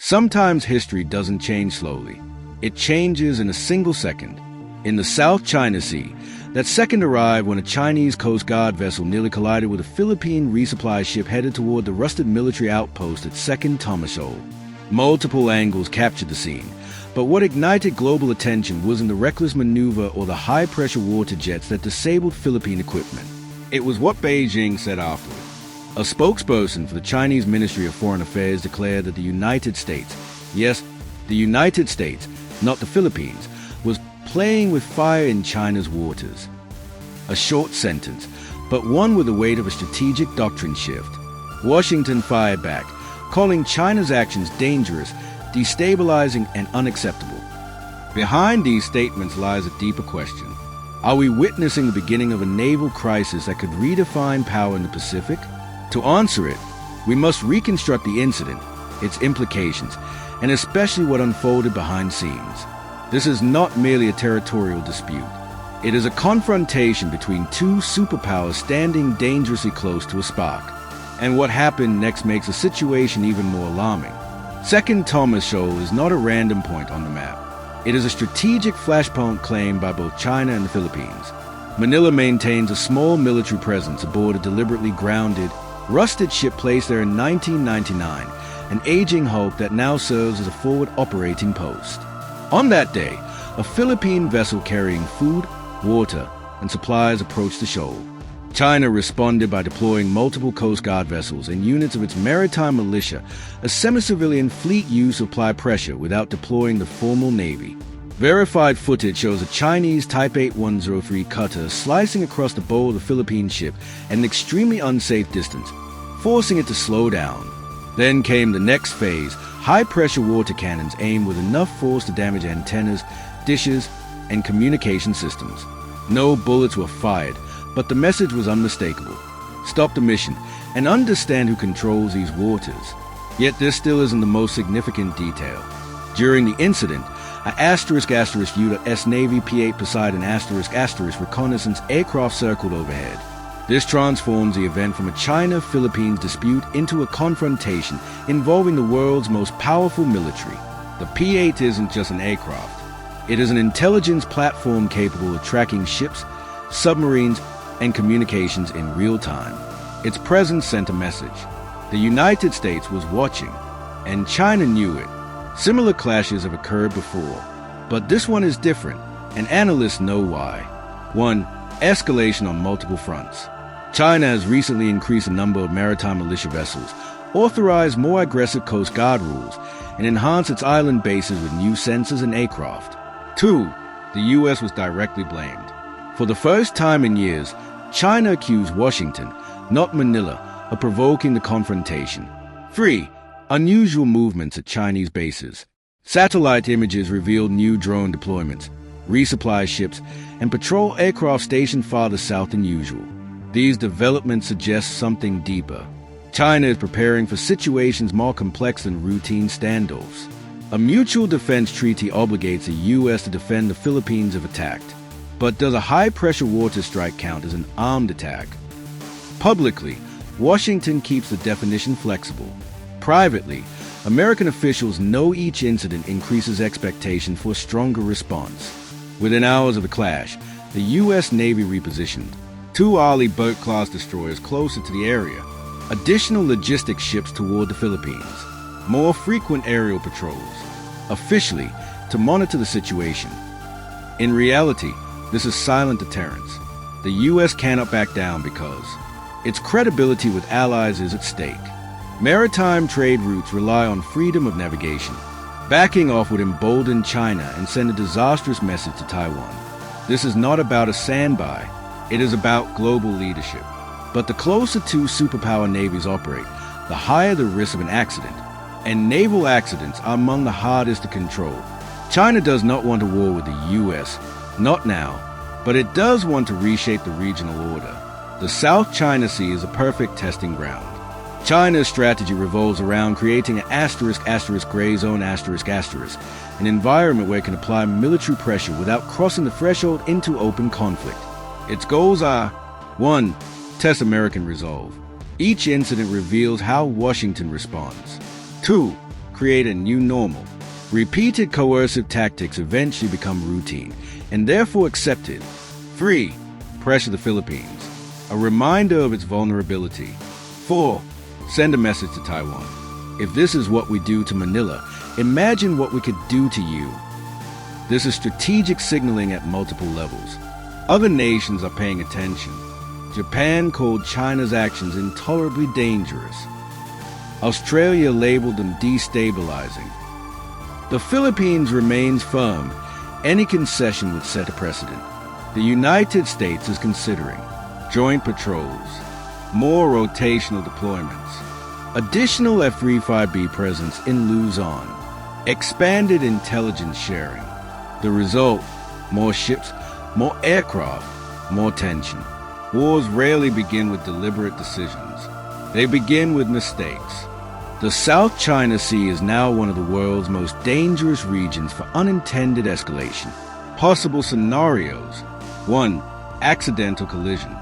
Sometimes history doesn't change slowly. It changes in a single second. In the South China Sea, that second arrived when a Chinese Coast Guard vessel nearly collided with a Philippine resupply ship headed toward the rusted military outpost at Second Thomas Shoal. Multiple angles captured the scene, but what ignited global attention wasn't the reckless maneuver or the high-pressure water jets that disabled Philippine equipment. It was what Beijing said afterward. A spokesperson for the Chinese Ministry of Foreign Affairs declared that the United States, yes, the United States, not the Philippines, was playing with fire in China's waters. A short sentence, but one with the weight of a strategic doctrine shift. Washington fired back, calling China's actions dangerous, destabilizing, and unacceptable. Behind these statements lies a deeper question. Are we witnessing the beginning of a naval crisis that could redefine power in the Pacific? To answer it, we must reconstruct the incident, its implications, and especially what unfolded behind scenes. This is not merely a territorial dispute. It is a confrontation between two superpowers standing dangerously close to a spark. And what happened next makes the situation even more alarming. Second Thomas Shoal is not a random point on the map. It is a strategic flashpoint claimed by both China and the Philippines. Manila maintains a small military presence aboard a deliberately grounded, rusted ship placed there in 1999, an aging hulk that now serves as a forward operating post. On that day, a Philippine vessel carrying food, water, and supplies approached the shoal. China responded by deploying multiple Coast Guard vessels and units of its maritime militia, a semi-civilian fleet used to apply pressure without deploying the formal navy. Verified footage shows a Chinese Type 8103 cutter slicing across the bow of the Philippine ship at an extremely unsafe distance, forcing it to slow down. Then came the next phase, high-pressure water cannons aimed with enough force to damage antennas, dishes, and communication systems. No bullets were fired, but the message was unmistakable. Stop the mission and understand who controls these waters. Yet this still isn't the most significant detail. During the incident, a **U.S. Navy P-8 Poseidon *** reconnaissance aircraft circled overhead. This transforms the event from a China-Philippines dispute into a confrontation involving the world's most powerful military. The P-8 isn't just an aircraft. It is an intelligence platform capable of tracking ships, submarines, and communications in real time. Its presence sent a message. The United States was watching, and China knew it. Similar clashes have occurred before, but this one is different, and analysts know why. 1. Escalation on multiple fronts. China has recently increased the number of maritime militia vessels, authorized more aggressive Coast Guard rules, and enhanced its island bases with new sensors and aircraft. 2. The U.S. was directly blamed. For the first time in years, China accused Washington, not Manila, of provoking the confrontation. 3. Unusual movements at Chinese bases. Satellite images revealed new drone deployments, resupply ships, and patrol aircraft stationed farther south than usual. These developments suggest something deeper. China is preparing for situations more complex than routine standoffs. A mutual defense treaty obligates the U.S. to defend the Philippines if attacked. But does a high-pressure water strike count as an armed attack? Publicly, Washington keeps the definition flexible. Privately, American officials know each incident increases expectation for a stronger response. Within hours of the clash, the U.S. Navy repositioned. 2 Arleigh Burke-class destroyers closer to the area, additional logistics ships toward the Philippines, more frequent aerial patrols, officially to monitor the situation. In reality, this is silent deterrence. The U.S. cannot back down because its credibility with allies is at stake. Maritime trade routes rely on freedom of navigation. Backing off would embolden China and send a disastrous message to Taiwan. This is not about a standby. It is about global leadership. But the closer two superpower navies operate, the higher the risk of an accident. And naval accidents are among the hardest to control. China does not want a war with the U.S., not now, but it does want to reshape the regional order. The South China Sea is a perfect testing ground. China's strategy revolves around creating an *** gray zone ***, an environment where it can apply military pressure without crossing the threshold into open conflict. Its goals are 1. Test American resolve. Each incident reveals how Washington responds. 2. create a new normal. Repeated coercive tactics eventually become routine and therefore accepted. 3. Pressure the Philippines, a reminder of its vulnerability. 4. Send a message to Taiwan. If this is what we do to Manila, imagine what we could do to you. This is strategic signaling at multiple levels. Other nations are paying attention. Japan called China's actions intolerably dangerous. Australia labeled them destabilizing. The Philippines remains firm. Any concession would set a precedent. The United States is considering joint patrols, more rotational deployments, additional F-35B presence in Luzon, expanded intelligence sharing. The result, more ships, more aircraft, more tension. Wars rarely begin with deliberate decisions. They begin with mistakes. The South China Sea is now one of the world's most dangerous regions for unintended escalation. Possible scenarios. 1. Accidental collision.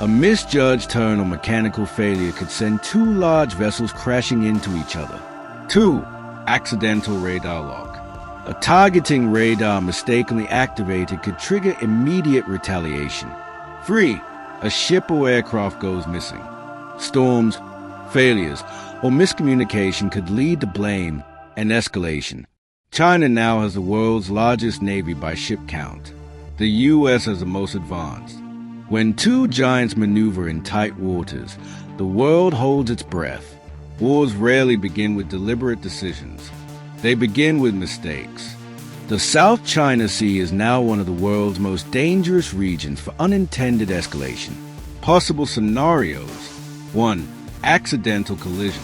A misjudged turn or mechanical failure could send two large vessels crashing into each other. 2. Accidental radar lock. A targeting radar mistakenly activated could trigger immediate retaliation. 3. A ship or aircraft goes missing. Storms, failures, or miscommunication could lead to blame and escalation. China now has the world's largest navy by ship count. The U.S. has the most advanced. When two giants maneuver in tight waters, the world holds its breath. Wars rarely begin with deliberate decisions. They begin with mistakes. The South China Sea is now one of the world's most dangerous regions for unintended escalation. Possible scenarios. 1. Accidental collision.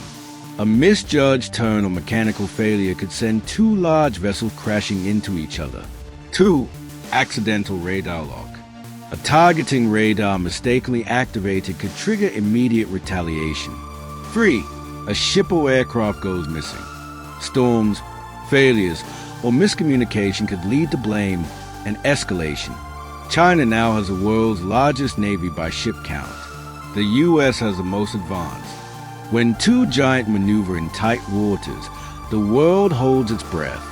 A misjudged turn or mechanical failure could send two large vessels crashing into each other. 2. Accidental radar lock. A targeting radar mistakenly activated could trigger immediate retaliation. 3. A ship or aircraft goes missing. Storms, failures, or miscommunication could lead to blame and escalation. China now has the world's largest navy by ship count. The U.S. has the most advanced. When two giants maneuver in tight waters, the world holds its breath.